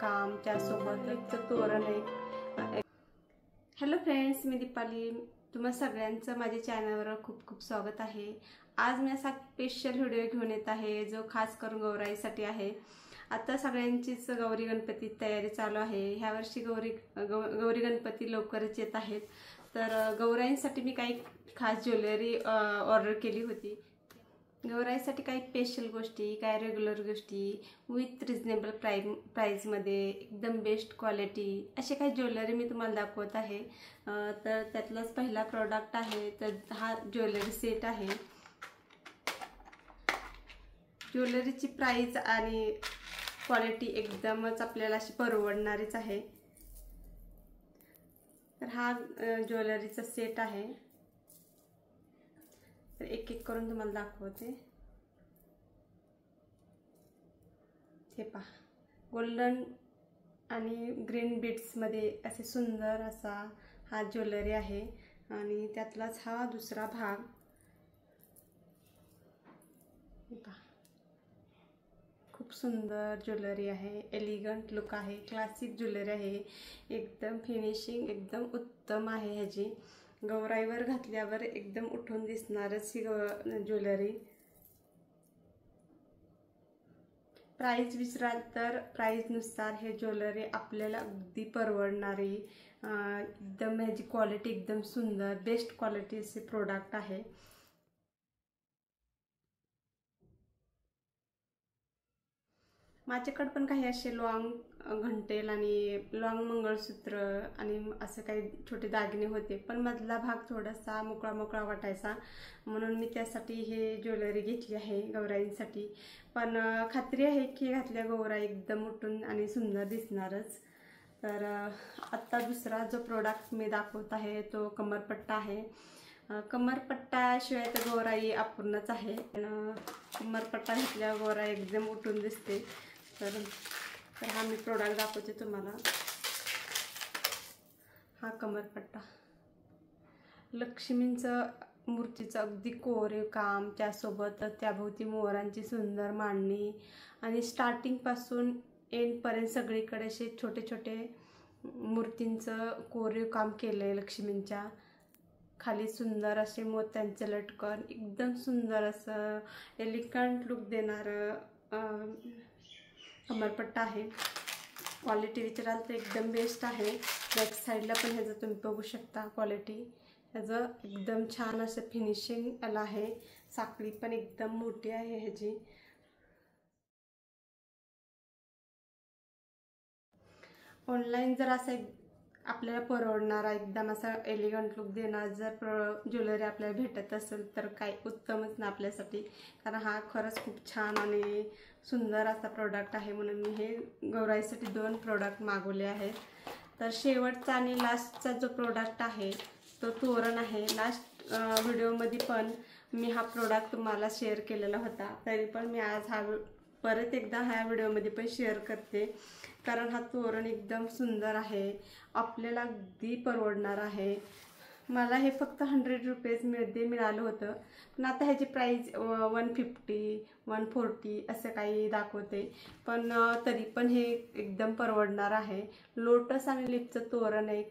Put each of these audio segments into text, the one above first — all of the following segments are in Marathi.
काम, त्यासोबत तोरण आहे। हॅलो फ्रेंड्स, मी दीपाली, तुम्हा सगळ्यांचं माझ्या चॅनलवर खूप खूप स्वागत आहे। आज मी असा स्पेशल व्हिडिओ घेऊन येत आहे जो खास करून गौराईसाठी आहे। आता सगळ्यांचीच गौरी गणपती तयारी चालू आहे। ह्या वर्षी गौरी गणपती लवकरच येत आहेत, तर गौराईंसाठी मी काही खास ज्वेलरी ऑर्डर केली होती। गौराईसाठी काही स्पेशल गोष्टी, काही रेग्युलर गोष्टी विथ रिजनेबल प्राइसमध्ये एकदम बेस्ट क्वालिटी असे काही ज्वेलरी मी तुम्हाला दाखवत आहे। तर त्यातलाच पहिला प्रोडक्ट आहे, तर हा ज्वेलरी सेट आहे। ज्वेलरीची प्राइस आणि क्वालिटी एकदमच आपल्याला अशी परवडणारीच आहे। तर हा ज्वेलरीचा सेट आहे, तर एक एक करून तुम्हाला दाखवते। हे पहा, गोल्डन आणि ग्रीन बीड्स मध्ये असे सुंदर असा हा ज्वेलरी आहे आणि त्यातलाच हा दुसरा भाग। हे पहा, खूप सुंदर ज्वेलरी आहे, एलिगंट लुक आहे, क्लासिक ज्वेलरी आहे, एकदम फिनिशिंग एकदम उत्तम आहे। ह्याची गौराईवर घातल्यावर एकदम उठून दिसणारच ही ज्वेलरी। प्राइस विचाराल तर प्राइस नुसार हे ज्वेलरी आपल्याला अगदी परवडणारी, एकदम ह्याची क्वालिटी एकदम सुंदर बेस्ट क्वालिटीचे प्रोडक्ट आहे। माझ्याकडे पण काही असे लॉंग घंटेल आणि लॉंग मंगळसूत्र आणि असं काही छोटे दागिने होते, पण मधला भाग थोडासा मोकळा मोकळा वाटायचा, म्हणून मी त्यासाठी हे ज्वेलरी घेतली आहे गौराईंसाठी। पण खात्री आहे की घातल्या गौराई एकदम उठून आणि सुंदर दिसणारच। तर आत्ता दुसरा जो प्रोडक्ट मी दाखवत आहे तो कमरपट्टा आहे। कमरपट्टाशिवाय तर गौराई अपूर्णच आहे, कमरपट्टा घातल्यावर गौराई एकदम उठून दिसते। तर हा मी प्रोडक्ट दाखवते तुम्हाला। हा कमरपट्टा लक्ष्मींचं मूर्तीचं अगदी कोरीव काम, त्यासोबत त्याभोवती मोरांची सुंदर मांडणी आणि स्टार्टिंग पासून एंड पर्यंत सगळीकडे असे छोटे छोटे मूर्तींचं कोरीव काम केलंय। लक्ष्मींच्या खाली सुंदर असे मोत्यांचे लटकन, एकदम सुंदर असं एलिगंट लुक देणारं कमरपट्टा आहे। क्वालिटी विचाराल तर एकदम बेस्ट आहे। बॅक साईडला पण ह्याचं तुम्ही बघू शकता क्वालिटी, ह्याचं एकदम छान असं फिनिशिंग आलं आहे। साखळी पण एकदम मोठी आहे ह्याची। ऑनलाईन जर असं आपल्याला परवडणारा एकदम असा एलिगंट लुक देणार जर ज्वेलरी आपल्याला भेटत असेल तर काय उत्तमच ना आपल्यासाठी, कारण हा खरंच खूप छान आणि सुंदर असा प्रोडक्ट आहे, म्हणून मी हे गौराईसाठी 2 प्रोडक्ट मागवले आहेत। तर शेवटचा आणि लास्टचा जो प्रोडक्ट आहे तो तोरण आहे। लास्ट व्हिडिओमध्ये पण मी हा प्रोडक्ट तुम्हाला शेअर केलेला होता, तरी पण मी आज परत एकदा ह्या व्हिडिओमध्ये पण शेअर करते, कारण हा तोरण एकदम सुंदर आहे, आपल्याला अगदी परवडणार आहे। मला हे फक्त 100 रुपीजमध्ये मिळालं होतं, पण आता ह्याची प्राइस 150 140 असं काही दाखवते, पण तरी पण हे एकदम परवडणार आहे। लोटस आणि लिपचं तोरण आहे,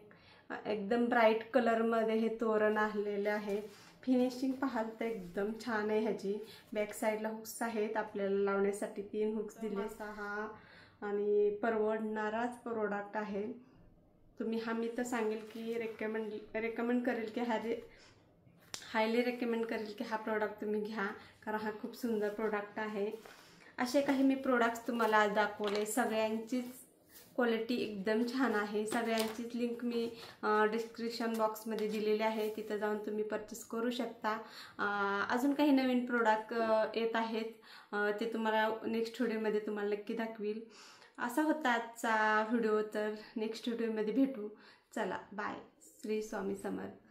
एकदम ब्राईट कलरमध्ये हे तोरण आलेले आहे। फिनिशिंग पाहाल तर एकदम छान आहे ह्याची। बॅक साईडला हुक्स आहेत आपल्याला लावण्यासाठी, 3 हुक्स दिले। हा आणि परवडणाराच प्रोडक्ट आहे। तुम्ही मी तर सांगेल की रेकमेंड करेल की हायली रेकमेंड करेल की हा प्रोडक्ट तुम्ही घ्या, कारण हा खूप सुंदर प्रोडक्ट आहे। असे काही मी प्रोडक्ट्स तुम्हाला आज दाखवले, सगळ्यांचीच क्वालिटी एकदम छान आहे। सगळ्यांचीच लिंक मी डिस्क्रिप्शन बॉक्समध्ये दिलेली आहे, तिथं जाऊन तुम्ही परचेस करू शकता। अजून काही नवीन प्रोडक्ट येत आहेत, ते तुम्हाला नेक्स्ट व्हिडिओमध्ये तुम्हाला नक्की दाखवील। असा होता आजचा व्हिडिओ, तर नेक्स्ट व्हिडिओमध्ये भेटू। चला बाय, श्री स्वामी समर्थ।